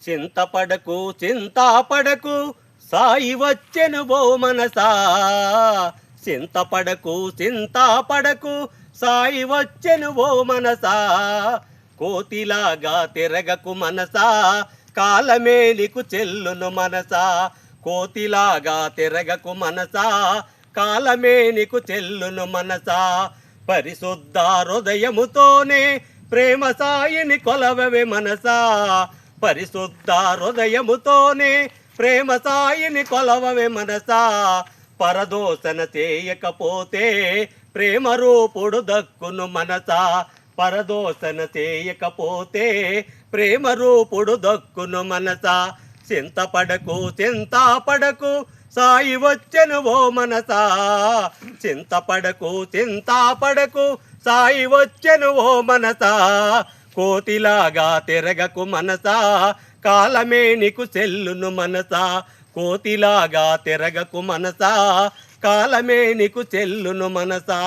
చింతపడకు చింతాపడకు సాయి వచ్చెను ఓ మనసా. చింతపడకు చింతాపడకు సాయి వచ్చెను ఓ మనసా. కోతిలాగా తిరగకు మనసా, కాలమే నీకు చెల్లును మనసా. కోతిలాగా తిరగకు మనసా, కాలమే నీకు చెల్లును మనసా. పరిశుద్ధ హృదయముతోనే ప్రేమ సాయిని కొలవవే మనసా. పరిశుద్ధ హృదయముతోనే ప్రేమ సాయిని కొలవవే మనసా. పరదోషణ చేయకపోతే ప్రేమ రూపుడు దక్కును మనసా. పరదోషణ చేయకపోతే ప్రేమ రూపుడు దక్కును మనసా. చింతపడకు చింతాపడకు సాయి వచ్చెను ఓ మనసా. చింతపడకు చింతాపడకు సాయి వచ్చెను ఓ మనసా. కోతిలాగా తిరగకు మనసా, కాలమే నీకు చెల్లును మనసా. కోతిలాగా తిరగకు మనసా, కాలమే నీకు చెల్లును మనసా.